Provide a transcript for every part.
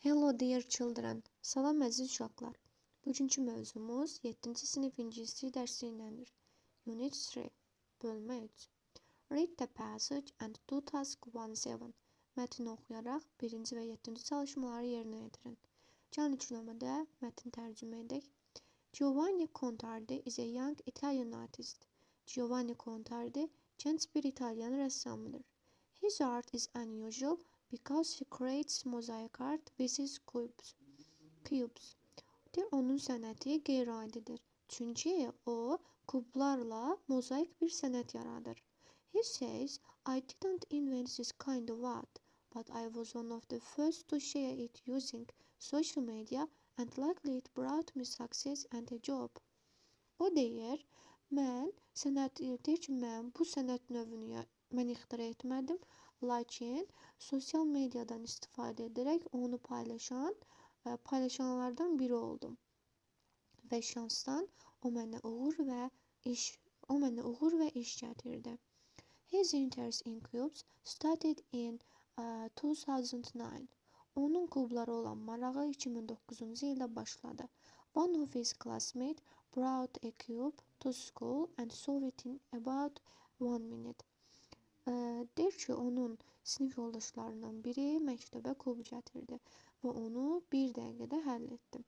Hello dear children. Salam əziz uşaqlar. Bugünkü mövzumuz 7-ci sinif ingiliscə dərsliyindəndir. Unit 3, bölmə 3. Read the passage and do task 1-7. Mətni oxuyaraq 1-ci və 7-ci çalışmaları yerinə yetirin. Can üçləmədə mətni tərcümə edək. Giovanni Contardi is a young Italian artist. Giovanni Contardi gənc bir İtalyan rəssamıdır. His art is unusual because he creates mosaic art with his cubes. Onun sənəti qeyri-adidir. Çünki o kublarla mozaik bir sənət yaradır. He says, I didn't invent this kind of art, but I was one of the first to share it using social media and luckily it brought me success and a job. O deyir, mən bu sənət növünü mən ixtira etmədim, lakin sosial mediadan istifadə edərək onu paylaşanlardan biri oldum. Və şansdan o mənə uğur və iş gətirdi. His interest in cubes started in 2009. Onun kublara olan marağı 2009-cu ildə başladı. One of his classmates brought a cube to school and solved it in about 1 minute. Deyir ki, onun sinif yoldaşlarından biri məktəbə kub gətirdi və onu bir dəqiqədə həll etdi.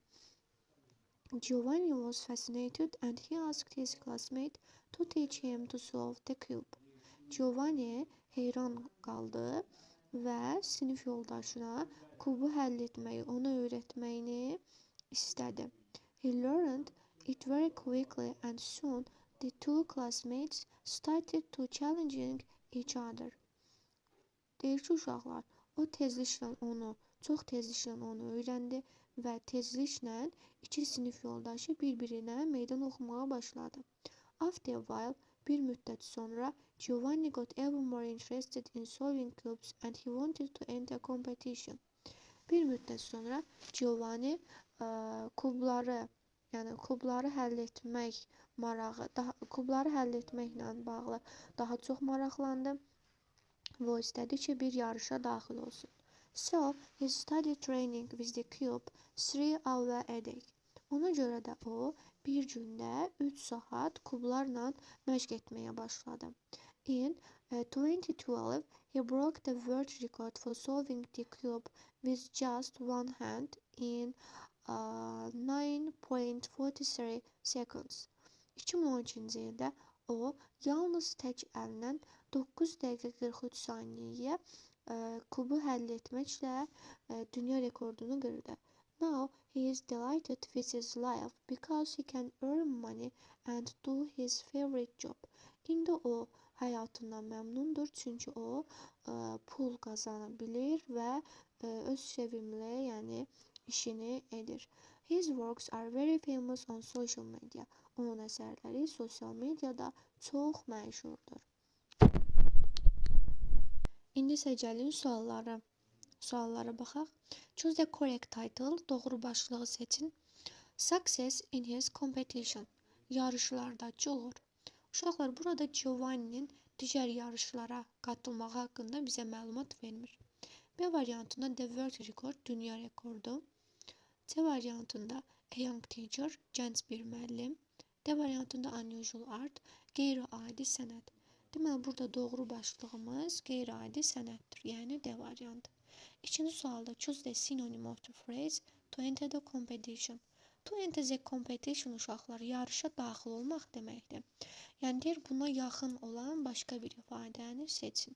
Giovanni was fascinated and he asked his classmate to teach him to solve the cube. Giovanni heyran qaldı və sinif yoldaşına kubu həll etməyi, ona öyrətməyini istədi. He learned it very quickly and soon the two classmates started to challenging each other. Deyir ki, uşaqlar, çox tezliklə onu öyrəndi və tezliklə iki sinif yoldaşı bir-birinə meydan oxumağa başladı. After a while, bir müddət sonra, Giovanni got even more interested in solving cubes and he wanted to enter competition. Bir müddət sonra Giovanni kubları həll etməklə bağlı daha çox maraqlandı və o istədi ki, bir yarışa daxil olsun. So, he started training with the cube 3 hours a day. Ona görə də o, bir gündə 3 saat kublarla məşq etməyə başladı. In 2012, he broke the world record for solving the cube with just one hand in 9.43 seconds. 2012-ci ildə o, yalnız tək əllə 9 dəqiqə 43 saniyəyə kubu həll etməklə dünya rekordunu qırdı. Now, he is delighted with his life because he can earn money and do his favorite job. İndi o, həyatından məmnundur, çünki o pul qazana bilir və öz sevimli, işini edir. His works are very famous on social media. Onun əsərləri sosial mediada çox məşhurdur. İndi isə gəlin suallara baxaq. Choose the correct title, doğru başlığı seçin. Success in his competition. Yarışlardakı uğur. Uşaqlar, burada Giovanni'nin digər yarışlara qatılmağı haqqında bizə məlumat vermir. B variantında the world record, dünya rekordu. C variantında a young teacher, gənc bir müəllim. D variantında unusual art, qeyri-adi sənət. Deməli, burada doğru başlığımız qeyri-adi sənətdir, yəni D variantı. İkinci sualda choose the synonym of the phrase to enter the competition. To enter the competition, uşaqlar, yarışa daxil olmaq deməkdir. Yəni, deyir, buna yaxın olan başqa bir ifadəni seçin.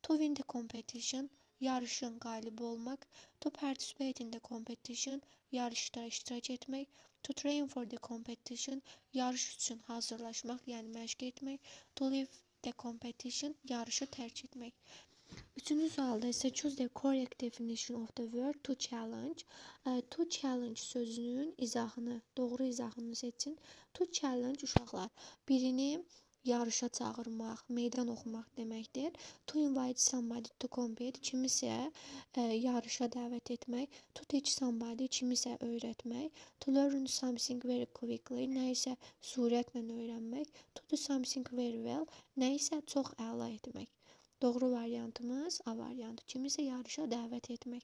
To win the competition, yarışın qalibi olmaq. To participate in the competition, yarışda iştirak etmək. To train for the competition, yarış üçün hazırlaşmaq, yəni məşq etmək. To leave the competition, yarışı tərk etmək. Üçüncü sualda isə choose the correct definition of the word to challenge. To challenge sözünün doğru izahını seçin. To challenge, uşaqlar, birini yarışa çağırmaq, meydan oxumaq deməkdir. To invite somebody to compete, kimisə yarışa dəvət etmək. To teach somebody, kimisə öyrətmək. To learn something very quickly, nəyisə sürətlə öyrənmək. To do something very well, nəyisə çox əla etmək. Doğru variantımız A variantı, kimisə yarışa dəvət etmək.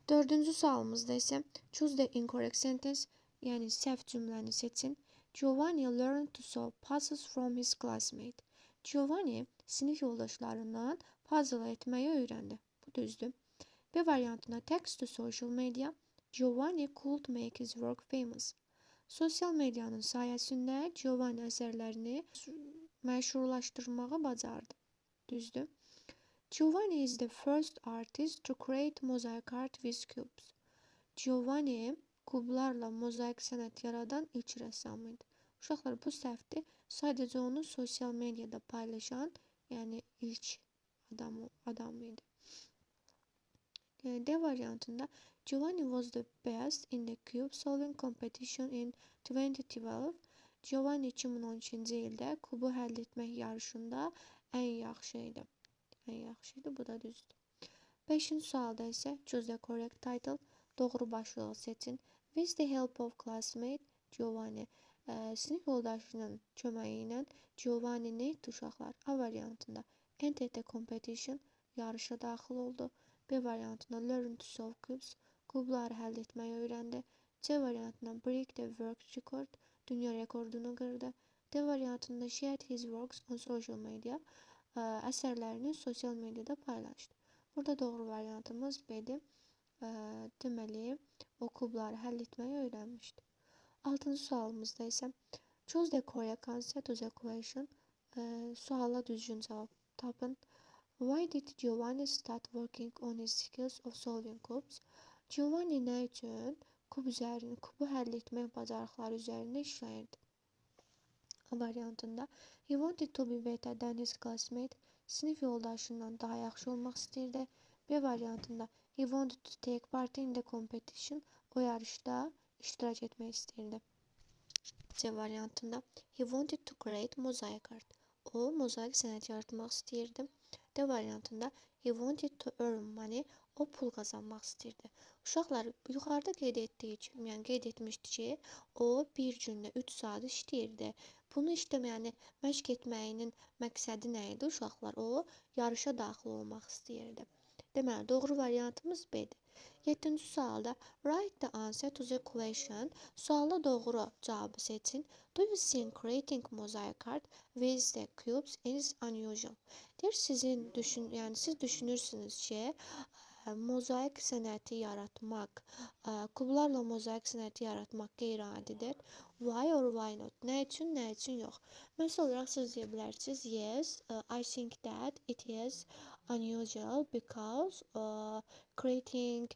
Dördüncü sualımızda ise choose the incorrect sentence, yani səhv cümləni seçin. Giovanni learned to solve puzzles from his classmate. Giovanni sinif yoldaşlarından puzzle etməyi öyrəndi. Bu düzdür. B variantına thanks to social media, Giovanni could make his work famous. Sosial medianın sayəsində Giovanni əsərlərini məşhurlaşdırmağı bacardı. Düzdür. Giovanni is the first artist to create mosaic art with cubes. Giovanni kublarla mozaik sənət yaradan ilk rəssam idi. Uşaqlar, bu səhvdir. Sadəcə onu sosial mediada paylaşan, yəni ilk adam idi. D variantında Giovanni was the best in the cube solving competition in 2012. Giovanni 2012-ci ildə kubu həll etmək yarışında ən yaxşı idi. Bu da düzdür. 5-ci sualda isə choose the correct title, doğru başlığı seçin. With the help of classmate Giovanni, sinif yoldaşının köməyi ilə Giovanni nə etdi uşaqlar? A variantında enter the competition, yarışa daxil oldu. B variantında learn to solve cubes, kubları həll etməyi öyrəndi. C variantında break the world record, dünya rekordunu qırdı. D variantında shared his works on social media, əsərlərini sosial mediada paylaşdı. Burada doğru variantımız B'dir. Deməli, o kubları həll etməyi öyrənmişdi. 6-cı sualımızda isə choose the correct answer to the question, suala düzgün cavab tapın. Why did Giovanni start working on his skills of solving cubes? Giovanni nə üçün kubu həll etmək bacarıqları üzərində işləyirdi? A variantında he wanted to be better than his classmate, sinif yoldaşından daha yaxşı olmaq istəyirdi. B variantında he wanted to take part in the competition, o yarışda iştirak etmək istəyirdi. C variantında he wanted to create mosaic art, o mozaik sənət yaratmaq istəyirdi. D variantında he wanted to earn money, o pul qazanmaq istəyirdi. Uşaqlar, yuxarıda qeyd etmişdi ki, o bir gündə 3 saat işləyirdi. Bunu işləməyəni məşq etməyinin məqsədi nə idi uşaqlar? O yarışa daxil olmaq istəyirdi. Deməli, doğru variantımız B'dir. 7-ci sualda write the answer to the question, sualda doğru cavabı seçin. Do you think creating mosaic art with the cubes is unusual? Deyir, siz düşünürsünüz ki, mozaik sənəti yaratmaq, kublarla mozaik sənəti yaratmaq qeyri-adidir. Why or why not? Nə üçün, nə üçün yox? Məsəl olaraq siz deyə bilərsiniz, yes, I think that it is unusual because creating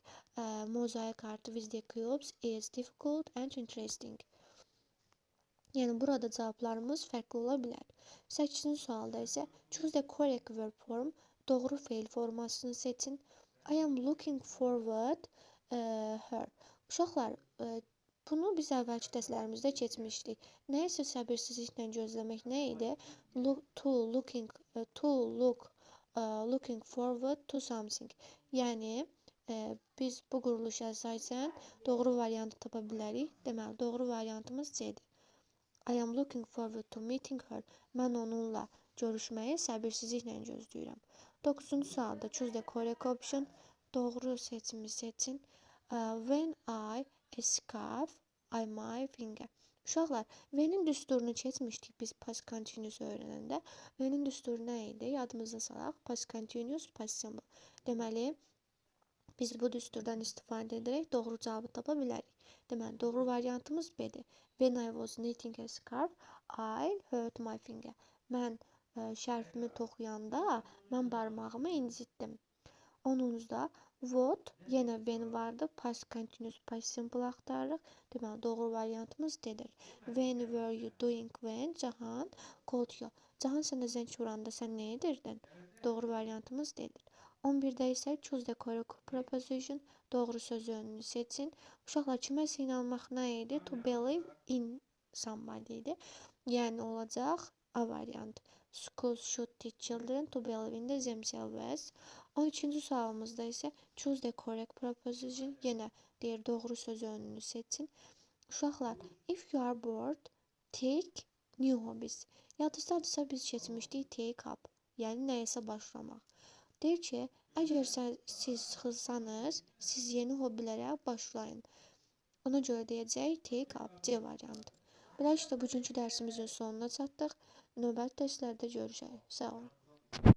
mosaic art with the cubes is difficult and interesting. Yəni, burada cavablarımız fərqli ola bilər. 8-ci sualda isə choose the correct verb form, doğru feil formasını seçin. I am looking forward her. Uşaqlar, bunu biz əvvəlki dərslərimizdə keçmişdik. Nəyisə səbirsizliklə gözləmək nə idi? Looking forward to something. Yəni, biz bu quruluşa əsasən doğru variantı tapa bilərik. Deməli, doğru variantımız C'dir. I am looking forward to meeting her. Mən onunla görüşməyi səbirsizliklə gözləyirəm. 9-cu sualda choose the correct option, doğru seçimi seçin. When I scarf, I my finger. Uşaqlar, V'nin düsturunu keçmişdik biz past continuous öyrənəndə. V'nin düsturu nə idi? Yadımızda salaq. Past continuous, past simple. Deməli, biz bu düsturdan istifadə edərək doğru cavabı tapa bilərik. Deməli, doğru variantımız B'dir. When I was knitting a scarf, I hurt my finger. Mən şərfimi toxuyanda mən barmağımı incitdim. 10-da what, yenə when vardı. Past continuous, past simple axtarırıq. Deməli, doğru variantımız D'dir. When were you doing when Cahan called you? Cahan sənə zəng vuranda sən nə edirdin? Doğru variantımız D'dir. 11-də isə choose the correct preposition, doğru söz önünü seçin. Uşaqlar, kiməsə inanmaq nə idi? To believe in somebody idi. Yəni, olacaq A variant. Schools should teach children to believe in themselves. 12-ci sualımızda isə choose the correct preposition, yenə deyir doğru söz önünü seçin. Uşaqlar, if you are bored, take new hobbies. Yadınızdadırsa biz keçmişdik take up, yəni nəyəsə başlamaq. Deyir ki, Əgər siz sıxılsanız, siz yeni hobbilərə başlayın. Ona görə deyəcək take up C variantı. Belə işte bugünkü dərsimizin sonuna çatdıq. Növbəti dərslərdə görüşək. Sağ olun.